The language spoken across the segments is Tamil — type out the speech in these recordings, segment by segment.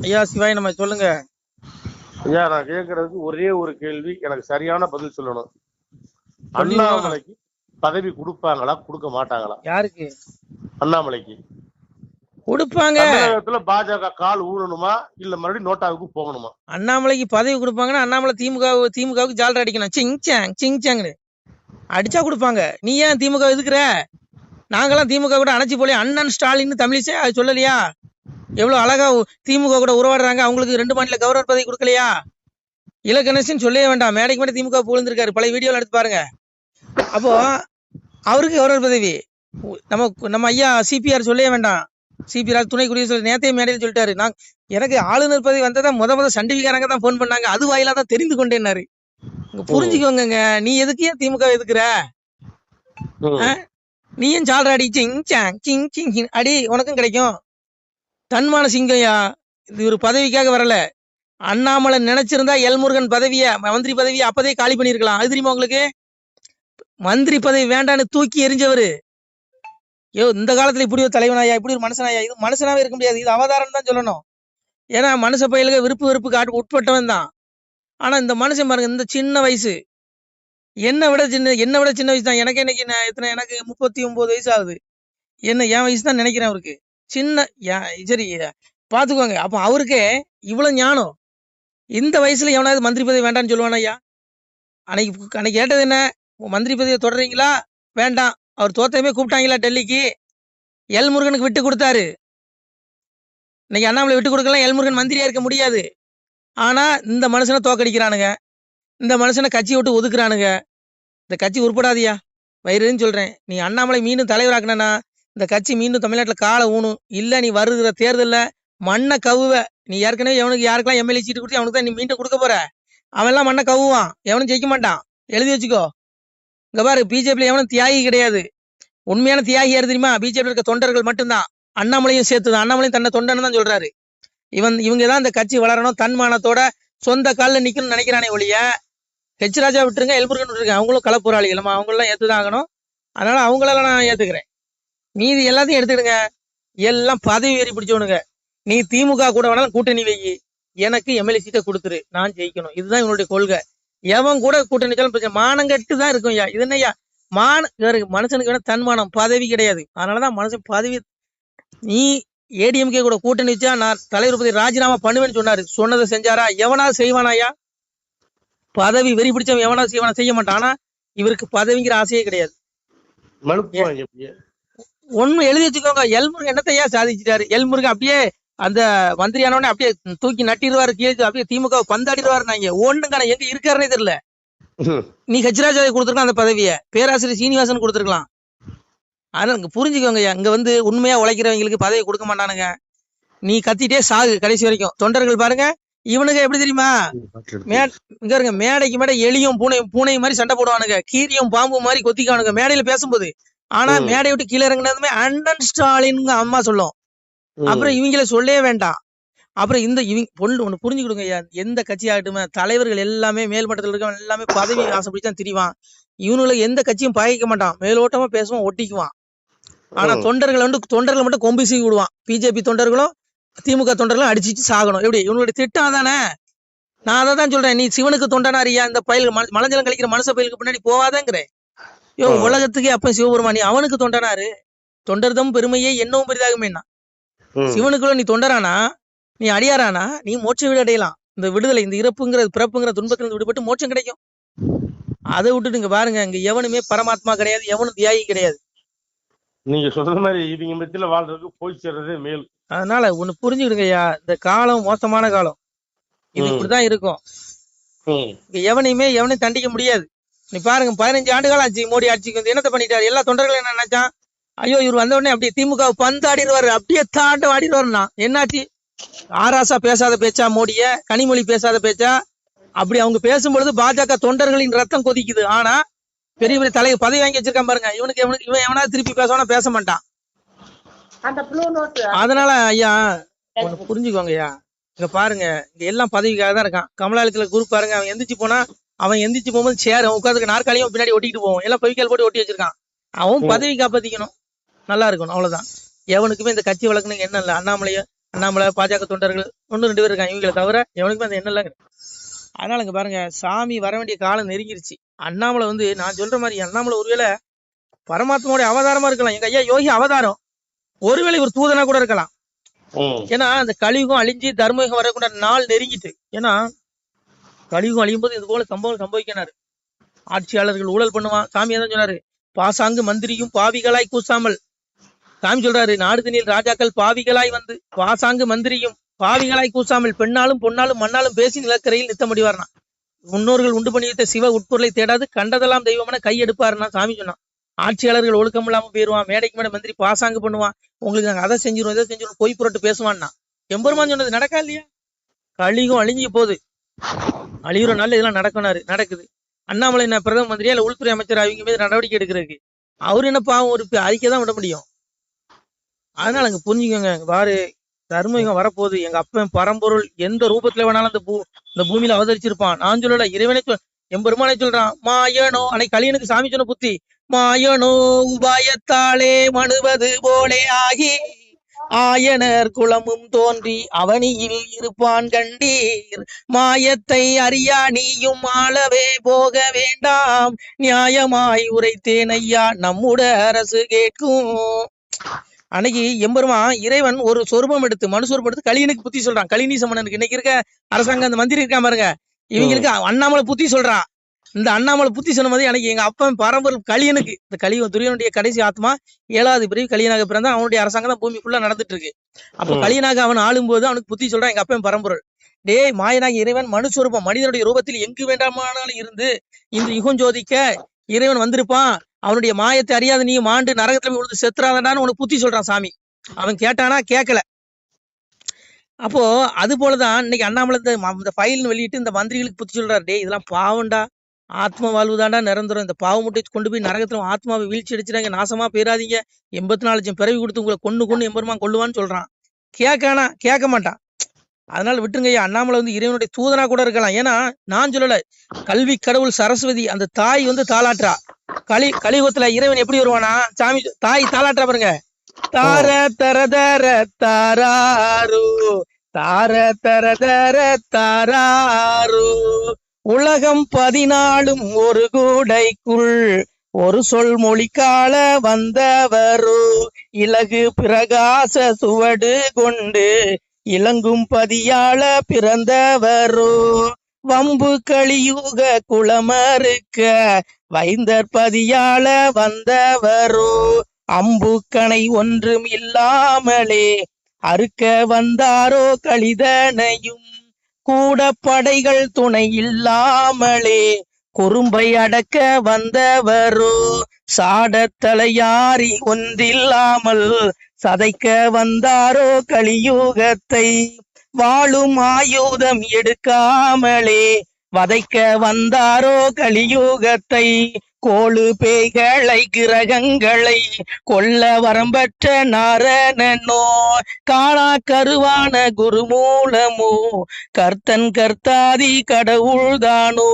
ஐயா சிவாய் நம்ம சொல்லுங்க. ஐயா நான் கேட்கறதுக்கு ஒரே ஒரு கேள்வி, எனக்கு சரியான பதில் சொல்லணும். சொல்லிடுவோம். அண்ணாமலைக்கு பதவி கொடுப்பாங்களா கொடுக்க மாட்டாங்களா? யாருக்கு அண்ணாமலைக்கு கொடுப்பாங்க? தமிழகத்துல பாஜக கால் ஊழணுமா இல்ல மறுபடியும் நோட்டாவுக்கு போகணுமா? அண்ணாமலைக்கு பதவி கொடுப்பாங்கன்னா அண்ணாமலை திமுகவுக்கு ஜாலரா அடிக்கணும். சிங் அடிச்சா கொடுப்பாங்க. நீ ஏன் திமுக எதுக்குற? நாங்களாம் திமுக கூட அணைச்சி போல. அண்ணன் ஸ்டாலின் தமிழிசை அது சொல்லலையா? எவ்வளவு அழகா திமுக கூட உறவாடுறாங்க. அவங்களுக்கு 2 மாநில கவர்னர் பதவி கொடுக்கலையா? இலக்கணேசன் சொல்லவே வேண்டாம். மேடைக்கு மேடை திமுக புகழ்ந்திருக்காரு. பழைய வீடியோல எடுத்து பாருங்க. அப்போ அவருக்கு கவர்னர் பதவி. நம்ம ஐயா சிபிஆர் சொல்லவே வேண்டாம். சிபிஆர் துணை குடியரசு நேத்தைய மேடையில் சொல்லிட்டாரு. எனக்கு ஆளுநர் பதவி வந்ததா முத சண்டிவிகாரங்க தான் போன் பண்ணாங்க. அது வாயிலா தான் தெரிந்து கொண்டேன்னாரு. புரிஞ்சுக்கோங்க. நீ எதுக்கு ஏன் திமுக எதுக்குற? நீ ஏன் ஜாலரா அடி சிங் அடி, உனக்கும் கிடைக்கும். தன்மான சிங்கையா. இது ஒரு பதவிக்காக வரல. அண்ணாமலை நினைச்சிருந்தா எல்முருகன் பதவிய மந்திரி பதவியை அப்பதே காலி பண்ணிருக்கலாம். அது தெரியுமா உங்களுக்கு? மந்திரி பதவி வேண்டான்னு தூக்கி எரிஞ்சவரு. இந்த காலத்துல இப்படி ஒரு தலைவனாயா, இப்படி ஒரு மனுஷனாயா? இது மனுஷனாவே இருக்க முடியாது. இது அவதாரம் தான் சொல்லணும். ஏன்னா மனுஷ பயிலுக்கு விருப்பு காட்டு உட்பட்டவன் தான். ஆனா இந்த மனுஷன் பாருங்க, இந்த சின்ன வயசு, என்னை விட சின்ன வயசு தான். எனக்கு இன்னைக்கு எனக்கு 39 வயசு ஆகுது. என் வயசு தான் நினைக்கிறேன் அவருக்கு. சின்ன சரி பாத்துக்கோங்க. அப்ப அவருக்கே இவ்வளவு ஞானம். இந்த வயசுல எவனாவது மந்திரி பதவி வேண்டாம்னு சொல்லுவானா ஐயா? அன்னைக்கு கேட்டது என்ன? மந்திரி பதவியை தொடர்றீங்களா? வேண்டாம். அவர் தோத்தமே கூப்பிட்டாங்களா டெல்லிக்கு? எல்முருகனுக்கு விட்டு கொடுத்தாரு. இன்னைக்கு அண்ணாமலை விட்டு கொடுக்கலாம். எல்முருகன் மந்திரியா இருக்க முடியாது. ஆனா இந்த மனுஷனை தோக்கடிக்கிறானுங்க. இந்த மனுஷனை கட்சி விட்டு ஒதுக்குறானுங்க. இந்த கட்சி உருப்படாதியா வயிறுன்னு சொல்றேன். நீ அண்ணாமலை மீண்டும் தலைவராக்கனா இந்த கட்சி மீண்டும் தமிழ்நாட்டில் காலை ஊணும். இல்ல நீ வருகிற தேர்தல்ல மண்ணை கவுவ. நீ ஏற்கனவே யாருக்கெல்லாம் எம்எல்ஏ சீட்டு கொடுத்து அவனுக்கு தான் நீ மீண்டும் கொடுக்க போற. அவன் எல்லாம் மண்ணை கவுவான். எவனும் ஜெயிக்க மாட்டான். எழுதி வச்சுக்கோ. இங்க பாரு, பிஜேபியில எவனும் தியாகி கிடையாது. உண்மையான தியாகி யாரு தெரியுமா? பிஜேபி இருக்க தொண்டர்கள் மட்டும்தான். அண்ணாமலையும் சேர்த்துதான். அண்ணாமலையும் தன்னை தொண்டன்னு தான் சொல்றாரு. இவங்க தான் இந்த கட்சி வளரணும், தன்மானத்தோட சொந்த காலில் நிக்கணும்னு நினைக்கிறானே ஒழிய, ஹெச் ராஜா விட்டுருங்க, எல்முருகன் விட்டுருங்க. அவங்களும் களப்போராளிகள். அவங்களெல்லாம் ஏத்துதான் ஆகணும். அதனால அவங்களெல்லாம் நான் ஏத்துக்கிறேன். மீதி எல்லாத்தையும் எடுத்துடுங்க. எல்லாம் பதவி ஏறி பிடிச்சவனுங்க. நீ திமுக கூட வேணாலும் கூட்டணி வை, எனக்கு எம்எல்ஏ சீட்டை கொடுத்துரு, நான் ஜெயிக்கணும். இதுதான் இவனுடைய கொள்கை. எவன் கூட கூட்டணி மானங்கட்டு தான் இருக்கும். ஐயா இது என்னய்யா? மனுஷனுக்கு வேணா தன்மானம், பதவி கிடையாது. அதனாலதான் மனுஷன் பதவி. நீ ஏடிஎம்கே கூட கூட்டணி வச்சா நான் தலைவர் பதவி ராஜினாமா பண்ணுவேன்னு சொன்னாரு. சொன்னதை செஞ்சாரா? எவனாவது செய்வானாயா? பதவி வெறி பிடிச்சவன் எவனாவது செய்வானா? செய்ய மாட்டான். ஆனா இவருக்கு பதவிங்கிற ஆசையே கிடையாது. ஒண்ணு எழுதி வச்சுக்கோங்க. எல்முருகன் என்னத்தையா சாதிச்சிட்டாரு? எல்முருகன் அப்படியே அந்த மந்திரியானவனே அப்படியே தூக்கி நட்டிடுவாரு, கீழே அப்படியே திமுக பந்தாடிடுவாரு. நாங்க ஒண்ணுங்க எங்க இருக்காருன்னே தெரியல. நீ ஹெச்ராஜாவை கொடுத்துருக்கலாம் அந்த பதவியை, பேராசிரியர் சீனிவாசன் கொடுத்துருக்கலாம். அதனால புரிஞ்சுக்கோங்க. இங்க உண்மையா உழைக்கிறவங்களுக்கு பதவி கொடுக்க மாட்டானுங்க. நீ கத்திட்டே சாகு கடைசி வரைக்கும். தொண்டர்கள் பாருங்க, இவனுங்க எப்படி தெரியுமா? இங்க இருங்க, மேடைக்கு மேடை எலியும் பூனை மாதிரி சண்டை போடுவானுங்க. கீரியும் பாம்பு மாதிரி கொத்திக்கானுங்க மேடையில பேசும்போது. ஆனா மேடை விட்டு கீழே இறங்கினதுமே அண்ணன் ஸ்டாலின் அம்மா சொல்லும். அப்புறம் இவங்கள சொல்லவே வேண்டாம். அப்புறம் இவங்க ஒண்ணு புரிஞ்சுக்கிடுங்க. எந்த கட்சி ஆகட்டுமே, தலைவர்கள் எல்லாமே மேல்மட்டத்தில் இருக்க எல்லாமே பதவி ஆசைப்படிச்சான் திரிவான். இவனுக்கு எந்த கட்சியும் பகைக்க மாட்டான். மேலோட்டமா பேசுவான், ஒட்டிக்குவான். ஆனா தொண்டர்கள் மட்டும் கொம்பு சீவி விடுவான். பிஜேபி தொண்டர்களும் திமுக தொண்டர்களும் அடிச்சுட்டு சாகணும். எப்படி? இவனுடைய திட்டம் தானே. நான் அதை தான் சொல்றேன். நீ சிவனுக்கு தொண்டனாரியா? இந்த பயிலுக்கு மலஞ்சலம் கழிக்கிற மனுஷ பயிலுக்கு பின்னாடி போவாதங்கிறேன். உலகத்துக்கே அப்ப சிவபெருமானி அவனுக்கு தொண்டனாரு. தொண்டர்தம் பெருமையே என்னவும் பெரிதாகுமேனா. சிவனுக்குள்ள நீ தொண்டரானா, நீ அடியாரானா, நீ மோட்ச வீடு அடையலாம். இந்த விடுதலை, இந்த இறப்புங்கிற பிறப்புங்கிற துன்பத்திலிருந்து விடுபட்டு மோட்சம் கிடைக்கும். அதை விட்டுட்டு இங்க பாருங்க, இங்க எவனுமே பரமாத்மா கிடையாது, எவனும் தியாகி கிடையாது. நீங்க சொல்ற மாதிரி இவங்க மத்தியில வாழ்றதுக்கு போய் சேர்றதே மேல். அதனால ஒண்ணு புரிஞ்சுக்கிடுங்கய்யா, இந்த காலம் மோசமான காலம். இது இப்படிதான் இருக்கும். எவனையும் தண்டிக்க முடியாது. நீ பாருங்க, 15 ஆண்டு காலம் ஆச்சு மோடி ஆட்சிக்கு வந்து என்னத்தை பண்ணிட்டாரு? எல்லா தொண்டர்களும் என்ன நினைச்சான்? ஐயோ இவர் வந்த உடனே அப்படியே திமுக பந்தாடிடுவாரு, அப்படியே தாண்டம் ஆடிடுவாருன்னா என்னாச்சு? ஆராசா பேசாத பேச்சா மோடிய, கனிமொழி பேசாத பேச்சா? அப்படி அவங்க பேசும்பொழுது பாஜக தொண்டர்களின் ரத்தம் கொதிக்குது. ஆனா பெரிய பெரிய தலைவர் பதவி வாங்கி வச்சிருக்கான் பாருங்க. இவன் எவனாவது திருப்பி பேசவானா? பேச மாட்டான். அதனால ஐயா ஒண்ணு புரிஞ்சுக்கோங்க ஐயா. இங்க பாருங்க, இங்க எல்லாம் பதவிக்காக தான் இருக்கான். கமலாலயத்துல குரூப் பாருங்க, அவன் எந்திரிச்சு போகும்போது சேர் உட்காந்துக்கு நாற்காலியும் பின்னாடி ஒட்டிட்டு போவோம். எல்லாம் பவிக்கால் போட்டு ஒட்டி வச்சிருக்கான். அவன் பதவி காப்பாத்திக்கணும், நல்லா இருக்கணும், அவ்வளவுதான். எவனுக்குமே இந்த கட்சி வழக்குன்னு என்ன இல்லை. அண்ணாமலையோ அண்ணாமலை பாஜக தொண்டர்கள் 1-2 பேர் இருக்காங்க. இவங்களை தவிர எவனுக்குமே அந்த எண்ணம் இல்லைங்க. அதனால இங்க பாருங்க, சாமி வர வேண்டிய காலம் நெருங்கிருச்சு. அண்ணாமலை வந்து நான் சொல்ற மாதிரி அண்ணாமலை ஒருவேளை பரமாத்மாவுடைய அவதாரமா இருக்கலாம். எங்க ஐயா யோகி அவதாரம். ஒருவேளை ஒரு தூதனா கூட இருக்கலாம். ஏன்னா அந்த கலியுகம் அழிஞ்சு தர்மயுகம் வரக்கூடிய நாள் நெருங்கிட்டு. ஏன்னா கலியுகம் அழியும் போது இது போல சம்பவம் சம்பவிக்கிறாரு. ஆட்சியாளர்கள் ஊழல் பண்ணுவான். சாமி தான் சொன்னாரு, பாசாங்கு மந்திரியும் பாவிகளாய் கூசாமல். சாமி சொல்றாரு, நாடு தண்ணியில் ராஜாக்கள் பாவிகளாய் வந்து பாசாங்கு மந்திரியும் பாவிகளாய் கூசாமல் பெண்ணாலும் பொன்னாலும் மண்ணாலும் பேசி நிலக்கரையில் நித்த முடிவார்னா. முன்னோர்கள் உண்டு பண்ணி வைத்த சிவ உட்பொருளை தேடாது கண்டதெல்லாம் தெய்வமான கை எடுப்பாருன்னா சாமி சொன்னான். ஆட்சியாளர்கள் ஒழுக்கம் இல்லாம போயிருவான். மேடைக்கு மேடை மந்திரி பாசாங்கு பண்ணுவான். உங்களுக்கு நாங்க அதை செஞ்சிருவோம் இதை செஞ்சிருவோம் பொய் புரட்டு பேசுவான்னா. எம்பெருமான் சொன்னது நடக்கா இல்லையா? கலியுகம் அழிஞ்சு போகுது. அழியுற நாள் இதெல்லாம் நடக்குது. அண்ணாமலை என்ன பிரதம மந்திரியா இல்ல உள்துறை அமைச்சர் அவங்க மீது நடவடிக்கை எடுக்கிறதுக்கு? அவரு என்ன பாவம், ஒரு அறிக்கை தான் விட முடியும். அதனால அங்க புரிஞ்சுக்கோங்க, பாரு தர்மயுகம் வரப்போகுது. எங்க அப்பன் பரம்பொருள் எந்த ரூபத்துல வேணாலும் இந்த பூமியில அவதரிச்சிருப்பான். நான் சொல்லல, இறைவனை எம்பெருமானை சொல்றான். மாயனோ அன்னைக்கு கலியனுக்கு சாமி சொன்ன புத்தி, மாயனோ உபாயத்தாலே மனுவது போலே ஆகி ஆயனர் குலமும் தோன்றி அவனியில் இருப்பான் கண்டீர். மாயத்தை அறியா நீயும் ஆளவே போக வேண்டாம், நியாயமாய் உரைத்தேன் ஐயா நம்முட அரசு கேட்கும். அன்னைக்கு எம்பெருமான் இறைவன் ஒரு சொரூபம் எடுத்து மனு சொரூபம் எடுத்து கலியனுக்கு புத்தி சொல்றான். கலினீச மன்னனுக்கு இன்னைக்கு இருக்க அரசாங்கம் அந்த மந்திரி இருக்கா பாருங்க, இவங்களுக்கு அண்ணாமலை புத்தி சொல்றான். இந்த அண்ணாமலை புத்தி சொன்ன மாதிரி எனக்கு எங்க அப்பன் பரம்பொருள் கலியனுக்கு, இந்த கலியுகம் துரியனுடைய கடைசி ஆத்மா 7வது பிரிவு கலியனாக பிறந்தா அவனுடைய அரசாங்கம் தான் பூமி ஃபுல்லா நடந்துட்டு இருக்கு. அப்ப கலியனாக அவன் ஆளும்போது அவனுக்கு புத்தி சொல்றான் எங்க அப்பன் பரம்பொருள். டேய் மாயனாக இறைவன் மனுஸ்வரூபம் மனிதனுடைய ரூபத்தில் எங்கு வேண்டாமானாலும் இருந்து இந்த யுகம் ஜோதிக்க இறைவன் வந்திருப்பான். அவனுடைய மாயத்தை அறியாத நீ மாண்டு நரகத்துல போய் விழுந்து செத்துறாதான்னு உனக்கு புத்தி சொல்றான் சாமி. அவன் கேட்டானா கேட்கல. அப்போ அது போலதான் இன்னைக்கு அண்ணாமலை இந்த ஃபைல்னு வெளியிட்டு இந்த மந்திரிகளுக்கு புத்தி சொல்றாரு. டே இதெல்லாம் பாவண்டா, ஆத்ம வாழ்வுதாண்டா நிரந்தரம். இந்த பாவ முட்டை கொண்டு போய் நரகத்துல ஆத்மாவை வீழ்ச்சி அடிச்சிடாங்க, நாசமா போயிடாதீங்க, 84 லட்சம் பிறவி கொடுத்து உங்களை கொண்டு எம்பெருமான் கொள்ளுவான்னு சொல்றான். கேட்க மாட்டான். அதனால விட்டுருங்க ஐயா. அண்ணாமலை வந்து இறைவனுடைய தூதனா கூட இருக்கலாம். ஏன்னா நான் சொல்லல, கல்வி கடவுள் சரஸ்வதி அந்த தாய் வந்து தாளாற்றா. கலியுகத்துல இறைவன் எப்படி வருவானா, சாமி தாய் தாளாற்றா பாருங்க. தார தர தர தாராரு தார தர தர தாராரு உலகம் 14 ஒரு கூடைக்குள் ஒரு சொல் மொழிக்கால வந்தவரு இலகு பிரகாச சுவடு கொண்டு இளங்கும் பதியாள பிறந்தவரு வம்பு கலியுக குளமறுக்க வைந்தர் பதியாள வந்தவரு அம்புக்கணை ஒன்றும் இல்லாமலே அறுக்க வந்தாரோ கலிதனையும் கூட படைகள் துணை இல்லாமலே குறும்பை அடக்க வந்தவரோ சாடத்தலையாரி ஒன்றில்லாமல் சதைக்க வந்தாரோ கலியுகத்தை வாழும் ஆயுதம் எடுக்காமலே வதைக்க வந்தாரோ கலியுகத்தை கோளு பேய்களை கிரகங்களை கொல்ல வரம்பற்ற நாரணனோ காணா கருவான குருமூலமோ கர்த்தன் கர்த்தாதி கடவுள்தானோ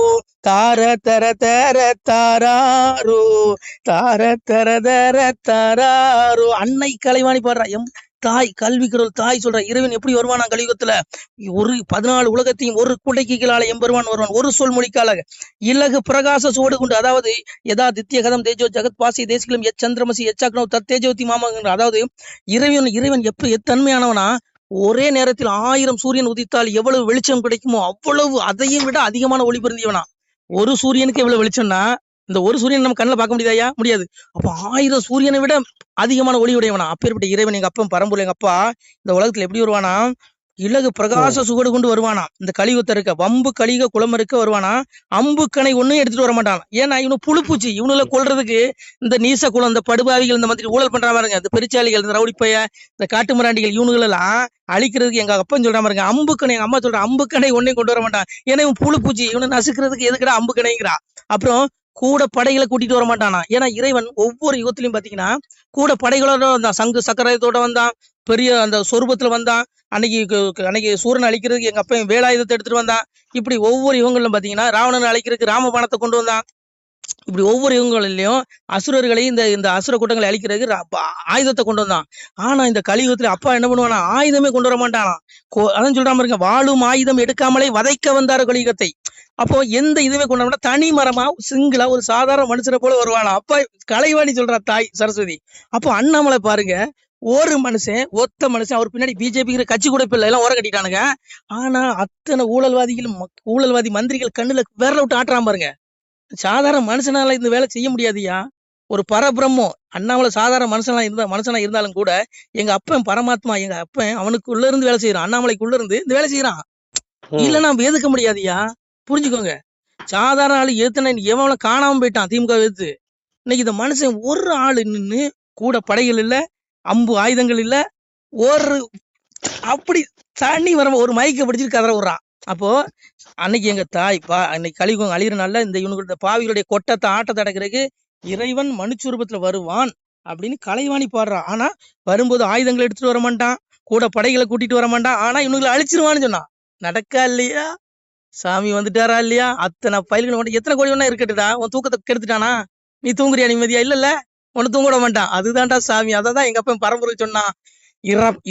தார தர தர தாராரோ தார தர தர தாராரோ. அன்னை கலைவாணி பாடுறா. தாய் கல்வி கடவுள் தாய் சொல்ற இறைவன் எப்படி வருவானா கலியுகத்துல? ஒரு 14 உலகத்தையும் ஒரு குடைக்கு கீழால எம்பெருமான் வருவான். ஒரு சொல் மொழிக்கால இலகு பிரகாச சுவடு கொண்டு, அதாவது எதா தித்ய கதம் தேஜோ ஜகத் பாசி தேசிகளும் சந்திரமசி எச்சாக்கணோ தத் தேஜோதி மாமாங்கிற, அதாவது இறைவன் எப்ப எத்தன்மையானவனா ஒரே நேரத்தில் 1000 சூரியன் உதித்தால் எவ்வளவு வெளிச்சம் கிடைக்குமோ அவ்வளவு அதையும் விட அதிகமான ஒளி பொருந்தியவனா. ஒரு சூரியனுக்கு எவ்வளவு வெளிச்சம்னா இந்த ஒரு சூரியன் நம்ம கண்ணில் பார்க்க முடியாதா? முடியாது. அப்ப 1000 சூரியனை விட அதிகமான ஒளி உடையவனா அப்பேற்பட்ட இறைவன் எங்க அப்பன் பரம்பொருள். எங்க அப்பா இந்த உலகத்துல எப்படி வருவானா? இலகு பிரகாச சுவடு கொண்டு வருவானா. இந்த கலியுகத்தை இருக்க வம்பு கலிக குளம் இருக்க வருவானா. அம்புக்கணை ஒன்னும் எடுத்துட்டு வர மாட்டான். ஏன்னா இவனு புழுப்பூச்சி, இவனுல கொள்றதுக்கு இந்த நீச குளம், இந்த படுபாவிகள், இந்த மாதிரி ஊழல் பண்றா பாருங்க, இந்த பெருச்சாளிகள், இந்த ரவுடிப்பைய, இந்த காட்டு மிராண்டிகள், இவனுகள் எல்லாம் அழிக்கிறதுக்கு எங்க அப்பன் சொல்றா பாருங்க அம்புக்கணை. எங்க அம்மா சொல்ற அம்புக்கணை ஒன்னையும் கொண்டு வர மாட்டான். ஏன்னா இவன் புழுப்பூச்சி, இவனை நசுக்கிறதுக்கு எதுக்கடா அம்புக்கணைங்கிறா. அப்புறம் கூட படைகளை கூட்டிட்டு வர மாட்டானா. ஏன்னா இறைவன் ஒவ்வொரு யுகத்திலையும் பாத்தீங்கன்னா கூட படைகளோட வந்தான். சங்கு சக்கரத்தோட வந்தான், பெரிய அந்த சொரூபத்துல வந்தான். அன்னைக்கு சூரனை அழிக்கிறதுக்கு எங்க அப்பன் வேலாயுதத்தை எடுத்துட்டு வந்தான். இப்படி ஒவ்வொரு யுகங்களும் பாத்தீங்கன்னா ராவணனை அழிக்கிறதுக்கு ராமபாணத்தை கொண்டு வந்தான். இப்படி ஒவ்வொரு யுகங்களிலையும் அசுரர்களையும் இந்த இந்த அசுர கூட்டங்களை அழிக்கிறதுக்கு ஆயுதத்தை கொண்டு வந்தான். ஆனா இந்த கலியுகத்துல அப்பா என்ன பண்ணுவானா, ஆயுதமே கொண்டு வர மாட்டானா. அதான் சொல்றாம இருக்க, வாழும் ஆயுதம் எடுக்காமலே வதைக்க வந்தாரு கலியுகத்தை. அப்போ எந்த இதுவே கொண்டு வர தனி மரமா சிங்கிளா ஒரு சாதாரண மனுஷனை போல வருவானா. அப்பா கலைவாணி சொல்றா தாய் சரஸ்வதி. அப்போ அண்ணாமலை பாருங்க, ஒரு மனுஷன் ஒத்த மனுஷன், அவர் பின்னாடி பிஜேபி கட்சி கூட இப்ப எல்லாம் ஓர கட்டிட்டானுங்க. ஆனா அத்தனை ஊழல்வாதி மந்திரிகள் கண்ணுல விரல விட்டு ஆட்டுறான் பாருங்க. சாதாரண மனுஷனால இந்த வேலை செய்ய முடியாதுயா. ஒரு பரபிரம்மம் அண்ணாமலை சாதாரண மனுஷனா இருந்தாலும் கூட எங்க அப்பன் பரமாத்மா, எங்க அப்பன் அவனுக்குள்ள இருந்து வேலை செய்யறான், அண்ணாமலைக்குள்ள இருந்து இந்த வேலை செய்யறான். இல்ல நம்ம எதுக்க முடியாதுயா, புரிஞ்சுக்கோங்க. சாதாரண ஆளு எதுனா எவன் காணாம போயிட்டான் திமுக எதிர்த்து. இன்னைக்கு இந்த மனுஷன் ஒரு ஆளு நின்று கூட படைகள் இல்ல, அம்பு ஆயுதங்கள் இல்ல, ஒரு அப்படி தண்ணி வர ஒரு மைக்க பிடிச்சிட்டு கதற விடுறான். அப்போ அன்னைக்கு எங்க தாய் அன்னைக்கு கலியுகம் அழிகிற நாள்ல இந்த பாவிகளுடைய கொட்டத்தை ஆட்டத்தை அடக்கிறதுக்கு இறைவன் மனுச்சுரூபத்துல வருவான் அப்படின்னு கலைவாணி பாடுறா. ஆனா வரும்போது ஆயுதங்களை எடுத்துட்டு வர மாட்டான், கூட படைகளை கூட்டிட்டு வர மாட்டான். ஆனா இவனுங்களை அழிச்சிருவான்னு சொன்னான். நடக்கா இல்லையா? சாமி வந்துட்டாரா இல்லையா? அத்தனை பயில்கள் மட்டும் எத்தனை கோடி ஒண்ணா இருக்கட்டுடா, உன் தூக்கத்தை கெடுத்துட்டானா? நீ தூங்குறியா நிம்மதியா? இல்ல உன்னை தூங்க விட மாட்டான். அதுதான்டா சாமி. அததான் எங்க அப்பன் பரம்பரை சொன்னான்.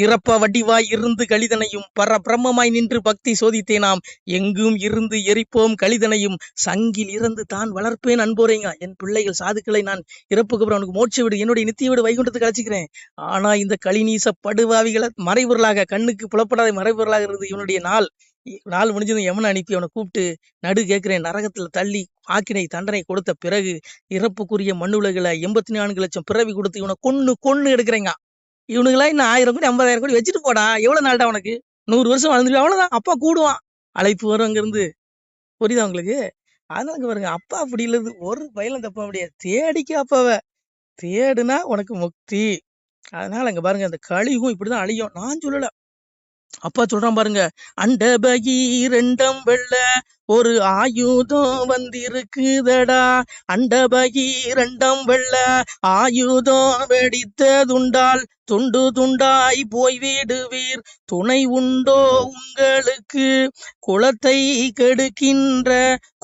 இறப்ப வடிவாய் இருந்து கலிதனையும் பிரம்மமாய் நின்று பக்தி சோதித்தேனாம், எங்கும் இருந்து எரிப்போம் கலிதனையும் சங்கில் இறந்து தான் வளர்ப்பேன் அன்போரேங்க. என் பிள்ளைகள் சாதுக்களை நான் இறப்புக்கு அப்புறம் அவனுக்கு மோட்ச விடு, என்னுடைய நித்திய விடு வைகுண்டத்துக்கு அழைச்சிக்கிறேன். ஆனா இந்த கலிநீச படுவாவிகளை மறைபொருளாக, கண்ணுக்கு புலப்படாத மறைபொருளாக இருந்து இவனுடைய நாள் முடிஞ்சதும் எவனை அனுப்பி அவனை கூப்பிட்டு நடு கேட்கிறேன், நரகத்துல தள்ளி ஆக்கினை தண்டனை கொடுத்த பிறகு இறப்புக்குரிய மண்ணுலகளை 84 லட்சம் பிறவி கொடுத்து இவனை கொன்னு எடுக்கிறேங்க. இவனுங்களா இன்னும் 1000 கோடி 50,000 கோடி வச்சுட்டு போடா, எவ்வளவு நாள்டா உனக்கு? 100 வருஷம் வாழ்ந்துருவா, அவ்வளவுதான். அப்பா கூடுவான், அழைப்பு வரும் அங்க இருந்து. புரியுதா உங்களுக்கு? அதனால பாருங்க, அப்பா அப்படி இல்லது ஒரு பயிலும் தப்ப முடியாது. தேடிக்க அப்பாவ தேடுனா உனக்கு முக்தி. அதனால அங்க பாருங்க, அந்த கலியுகம் இப்படிதான் அழியும். நான் சொல்லல, அப்பா சொல்றான் பாருங்க, அண்ட பகீரண்டம் வெள்ள ஒரு ஆயுதம் வந்திருக்குதடா, அண்ட பகீரண்டம் வெள்ள ஆயுதம் வெடித்ததுண்டால் துண்டு துண்டாய் போய் விடுவீர், துணை உண்டோ உங்களுக்கு? குலத்தை கெடுக்கின்ற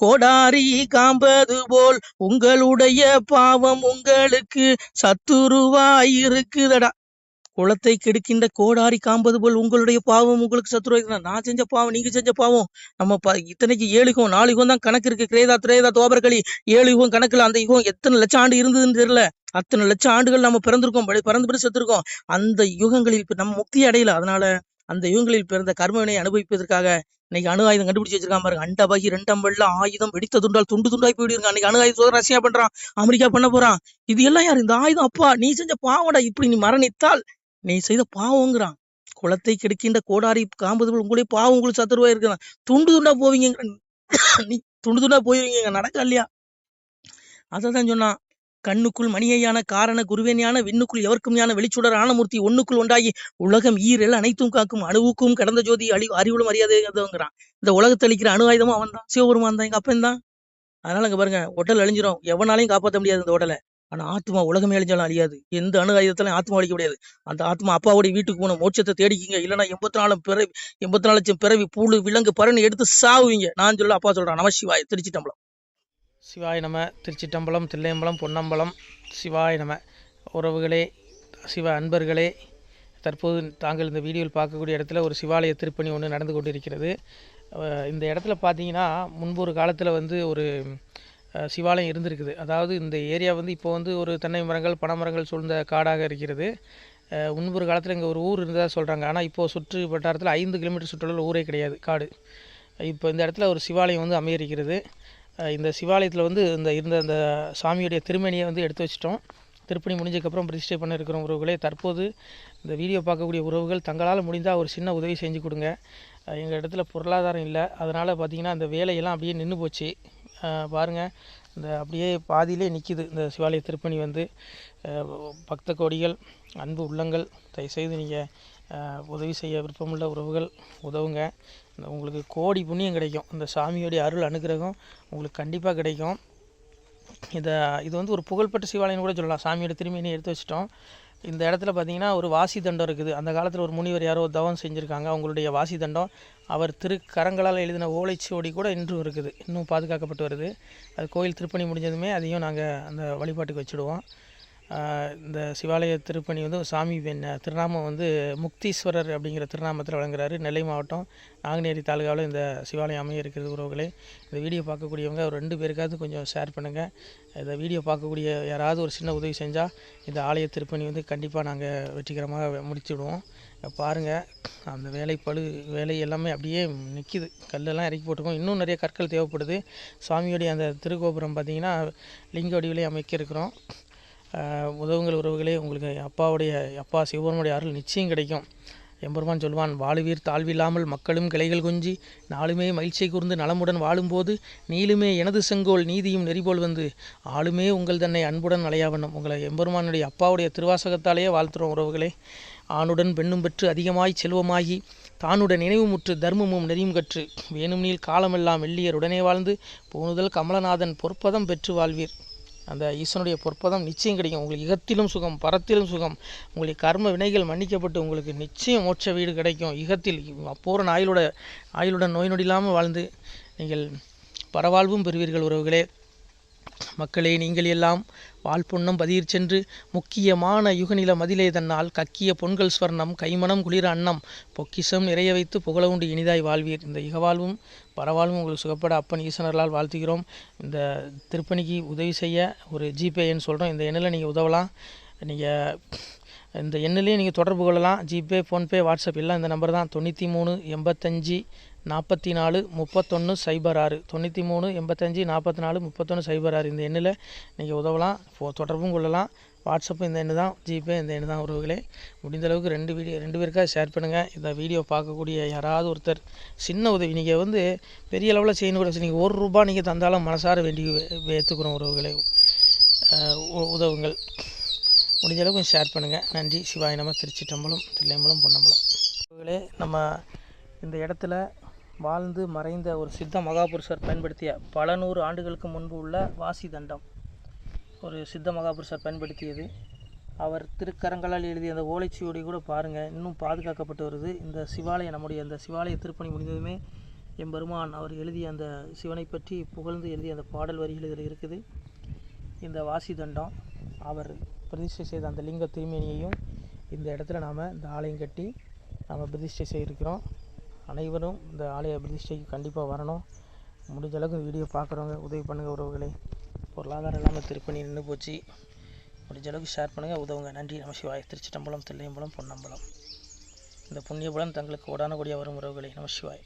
கோடாரி காம்பது போல் உங்களுடைய பாவம் உங்களுக்கு சத்துருவாய் இருக்குதடா. குளத்தை கெடுக்கின்ற கோடாரி காம்பது போல் உங்களுடைய பாவம் உங்களுக்கு சத்துருவாய். நான் செஞ்ச பாவம், நீங்க செஞ்ச பாவம். நம்ம இத்தனைக்கு 7 யுகம் 4 யுகம் தான் கணக்கு இருக்கு. கிரேதா திரேதா தோபர்களி 7 யுகம் கணக்குல அந்த யுகம் எத்தனை லட்சம் ஆண்டு இருந்ததுன்னு தெரியல. அத்தனை லட்சம் ஆண்டுகள் நம்ம பிறந்திருக்கோம், பிறந்து செத்துருக்கோம். அந்த யுகங்களில் நம்ம முக்தி அடையல. அதனால அந்த யுகங்களில் பிறந்த கர்மவினை அனுபவிப்பதற்காக இன்னைக்கு அணு ஆயுதம் கண்டுபிடிச்சு வச்சிருக்கான் பாருங்க. அண்டபகி 2 வெள்ள ஆயுதம் வெடித்ததுண்டால் துண்டு துண்டாய் போயிடுங்க. அன்னைக்கு அணு ஆயுதம் ரஷ்யா பண்றான், அமெரிக்கா பண்ண போறான். இது எல்லாம் யாரு? இந்த ஆயுதம் அப்பா நீ செஞ்ச பாவடா. இப்படி நீ மரணித்தால் நீ செய்த பாவங்கிறான். குளத்தை கெடுக்கின்ற கோடாரி காம்பது போல் உங்களுடைய பாவம் உங்களுக்கு சத்துருவா இருக்குதான். துண்டு துண்டா போவீங்க, நீ துண்டு துண்டா போயிருவீங்க. நடக்க இல்லையா? அதான் சொன்னான், கண்ணுக்குள் மணியையான காரண குருவேனியான விண்ணுக்குள் எவர்க்கும் யான வெளிச்சுடர் ஆனமூர்த்தி ஒண்ணுக்குள் ஒன்றாகி உலகம் ஈரல் அனைத்தும் காக்கும் அணுவுக்கும் கடந்த ஜோதி அறிவுளும் அறியாதேங்கிறான். இந்த உலகத்தை அளிக்கிற அணு ஆயுதமும் அவன் தான், சிவபெருமான் தான், எங்க அப்பன் தான். அதனால அங்க பாருங்க, உடல் அழிஞ்சிரும், எவனாலையும் காப்பாற்ற முடியாது இந்த உடலை. ஆனா ஆத்மா உலகமே அழிஞ்சாலும் அழியாது. எந்த அணு ஆயுதத்தாலும் ஆத்மா அழிக்க முடியாது. அந்த ஆத்மா அப்பாவுடைய வீட்டுக்கு போகணும், மோட்சத்தை தேடிக்கிங்க. இல்லைன்னா 84 லட்சம் பிறவி பூடு விலங்கு பறன்னு எடுத்து சாவுவீங்க. நான் சொல்ல, அப்பா சொல்றான். நமசிவாய. திருச்சிட்டம்பலம். சிவாய நம. திருச்சிட்டம்பலம், தில்லையம்பலம், பொன்னம்பலம். சிவாய நம. உறவுகளே, சிவ அன்பர்களே, தற்போது தாங்கள் இந்த வீடியோவில் பார்க்கக்கூடிய இடத்துல ஒரு சிவாலய திருப்பணி ஒன்று நடந்து கொண்டிருக்கிறது. இந்த இடத்துல பார்த்தீங்கன்னா, முன்பு ஒரு காலத்தில் ஒரு சிவாலயம் இருந்திருக்குது. அதாவது இந்த ஏரியா இப்போ ஒரு தென்னை மரங்கள் பனை மரங்கள் சூழ்ந்த காடாக இருக்கிறது. முன்பொரு காலத்தில் இங்கே ஒரு ஊர் இருந்ததாக சொல்கிறாங்க. ஆனால் இப்போது சுற்று வட்டாரத்தில் 5 கிலோமீட்டர் சுற்றுலா ஊரே கிடையாது, காடு. இப்போ இந்த இடத்துல ஒரு சிவாலயம் அமையிருக்கிறது. இந்த சிவாலயத்தில் இருந்த அந்த சாமியுடைய திருமணியை எடுத்து வச்சிட்டோம். திருப்பணி முடிஞ்சதுக்கப்புறம் பிரதிஷ்டை பண்ண இருக்கிற உறவுகளே, தற்போது இந்த வீடியோ பார்க்கக்கூடிய உறவுகள் தங்களால் முடிந்தால் ஒரு சின்ன உதவி செஞ்சு கொடுங்க. எங்கள் இடத்துல பொருளாதாரம் இல்லை. அதனால் பார்த்திங்கன்னா அந்த வேலையெல்லாம் அப்படியே நின்று போச்சு. பாருங்கள், இந்த அப்படியே பாதியிலே நிற்கிது இந்த சிவாலய திருப்பணி. பக்த கோடிகள், அன்பு உள்ளங்கள், தயவுசெய்து நீங்கள் உதவி செய்ய விருப்பமுள்ள உறவுகள் உதவுங்க. உங்களுக்கு கோடி புண்ணியம் கிடைக்கும். இந்த சாமியோடைய அருள் அனுகிரகம் உங்களுக்கு கண்டிப்பாக கிடைக்கும். இது ஒரு புகழ்பெற்ற சிவாலயம் கூட சொல்லலாம். சாமியோட திருமணியை எடுத்து வச்சிட்டோம். இந்த இடத்துல பார்த்தீங்கன்னா ஒரு வாசி தண்டம் இருக்குது. அந்த காலத்தில் ஒரு முனிவர் யாரோ தவம் செஞ்சுருக்காங்க. அவங்களுடைய வாசி தண்டம் அவர் திருக்கரங்களால் எழுதின ஓலைச்சுவடி கூட இன்றும் இருக்குது, இன்னும் பாதுகாக்கப்பட்டு வருது. அது கோயில் திருப்பணி முடிஞ்சதுமே அதையும் நாங்கள் அந்த வழிபாட்டுக்கு வச்சுடுவோம். இந்த சிவாலய திருப்பணி வந்து சாமி திருநாமம் வந்து முக்தீஸ்வரர் அப்படிங்கிற திருநாமத்தில் வழங்குறாரு. நெல்லை மாவட்டம் நாங்குநேரி தாலுகாவில் இந்த சிவாலயம் அமைய இருக்கிறது. உறவுகளே, இந்த வீடியோ பார்க்கக்கூடியவங்க ஒரு 2 பேருக்காவது கொஞ்சம் ஷேர் பண்ணுங்கள். இந்த வீடியோ பார்க்கக்கூடிய யாராவது ஒரு சின்ன உதவி செஞ்சால் இந்த ஆலய திருப்பணி வந்து கண்டிப்பாக நாங்கள் வெற்றிகரமாக முடிச்சுடுவோம். பாருங்கள், அந்த வேலை எல்லாமே அப்படியே நிற்கிது. கல்லெல்லாம் இறக்கி போட்டிருக்கோம். இன்னும் நிறைய கற்கள் தேவைப்படுது. சுவாமியோடைய அந்த திருக்கோபுரம் பார்த்திங்கன்னா லிங்க வடிவிலே அமைக்க இருக்கிறோம். உதவுங்கள் உறவுகளே. உங்களுக்கு அப்பா சிவபெருமானுடைய அருள் நிச்சயம் கிடைக்கும். எம்பெருமான் சொல்வான், வாழுவீர் தாழ்வில்லாமல் மக்களும் கிளைகள் கொஞ்சி நாளுமே மகிழ்ச்சியை கூர்ந்து நலமுடன் வாழும்போது நீளுமே எனது செங்கோல் நீதியும் நெறிபோல் வந்து ஆளுமே உங்கள் தன்னை அன்புடன் அலையாவண்ணம். உங்களை எம்பெருமானுடைய அப்பாவுடைய திருவாசகத்தாலேயே வாழ்த்துறோம் உறவுகளே. ஆணுடன் பெண்ணும் பெற்று அதிகமாய் செல்வமாகி தானுடன் நினைவுமுற்று தர்மமும் நெறியும் கற்று வேணும் நீள் காலமெல்லாம் வெள்ளியர் உடனே வாழ்ந்து போனுதல் கமலநாதன் பொற்பதம் பெற்று வாழ்வீர். அந்த ஈசனுடைய பொற்பதம் நிச்சயம் கிடைக்கும். உங்களுக்கு இகத்திலும் சுகம், பரத்திலும் சுகம். உங்களுடைய கர்ம வினைகள் மன்னிக்கப்பட்டு உங்களுக்கு நிச்சயம் மோட்ச வீடு கிடைக்கும். இகத்தில் அப்போரன் ஆயுளுடன் நோய் நொடி இல்லாமல் வாழ்ந்து நீங்கள் பரவாழ்வும் பெறுவீர்கள் உறவுகளே. மக்களே, நீங்கள் எல்லாம் வாழ்பொன்னம் பதியிற் சென்று முக்கியமான யுகநில மதிலே தன்னால் கக்கிய பொன்கள் ஸ்வர்ணம் கைமணம் குளிர அன்னம் பொக்கிஷம் நிறைய வைத்து புகழ உண்டு இனிதாய் வாழ்வீர். இந்த இகவாழ்வும் பரவாழ்வும் உங்களுக்கு சுகப்பட அப்பன் ஈசனர்களால் வாழ்த்துகிறோம். இந்த திருப்பணிக்கு உதவி செய்ய ஒரு ஜிபே எண் சொல்கிறோம். இந்த எண்ணில் நீங்கள் உதவலாம். நீங்கள் இந்த எண்ணிலே நீங்கள் தொடர்பு கொள்ளலாம். ஜிபே, ஃபோன்பே, வாட்ஸ்அப் எல்லாம் இந்த நம்பர் தான். 93 85 44 31 06 93 85 44 31 06. இந்த எண்ணில் நீங்கள் உதவலாம், தொடர்பும் கொள்ளலாம். வாட்ஸ்அப்பும் இந்த எண்ணு தான், ஜிபே இந்த எண்ணு தான் உறவுகளே. முடிந்த அளவுக்கு 2 பேருக்காக ஷேர் பண்ணுங்கள். இந்த வீடியோ பார்க்கக்கூடிய யாராவது ஒருத்தர் சின்ன உதவி, நீங்கள் வந்து பெரிய அளவில் செய்யணும் கூட, நீங்கள் ₹1 நீங்கள் தந்தாலும் மனசார வேண்டி ஏற்றுக்கிறோம் உறவுகளே. உதவுங்கள். முடிஞ்ச அளவுக்கு கொஞ்சம் ஷேர் பண்ணுங்கள். நன்றி. சிவாய நம. திருச்சிட்டம்பலம், தில்லையம்பலம், பொன்னம்பலம். உறவுகளே, நம்ம இந்த இடத்துல வாழ்ந்து மறைந்த ஒரு சித்த மகாபுருஷர் பயன்படுத்திய பல 100 ஆண்டுகளுக்கு முன்பு உள்ள வாசி தண்டம் ஒரு சித்த மகாபுருஷர் பயன்படுத்தியது. அவர் திருக்கரங்களால் எழுதிய அந்த ஓலைச்சுவடி கூட பாருங்கள், இன்னும் பாதுகாக்கப்பட்டு வருது. இந்த சிவாலயம், நம்முடைய அந்த சிவாலய திருப்பணி முடிந்ததுமே எம்பெருமான் அவர் எழுதிய அந்த சிவனை பற்றி புகழ்ந்து எழுதிய அந்த பாடல் வரிகள் இதில் இருக்குது. இந்த வாசி தண்டம் அவர் பிரதிஷ்டை செய்த அந்த லிங்க திருமேனியையும் இந்த இடத்துல நாம் இந்த ஆலயம் கட்டி நாம் பிரதிஷ்டை செய்திருக்கிறோம். அனைவரும் இந்த ஆலய பிரதிஷ்டைக்கு கண்டிப்பாக வரணும். முடிஞ்ச அளவுக்கு வீடியோ பார்க்குறவங்க உதவி பண்ணுங்கள் உறவுகளே. பொருளாதாரம் இல்லாமல் திருப்பணி நின்று போச்சு. முடிஞ்ச அளவுக்கு ஷேர் பண்ணுங்கள், உதவுங்க. நன்றி. நம சிவாய. திருச்சிட்டம்பலம், தில்லையம்பலம், பொன்னம்பலம். இந்த புண்ணியபலன் தங்களுக்கு உடானக்கூடியாக வரும் உறவுகளே. நம சிவாய.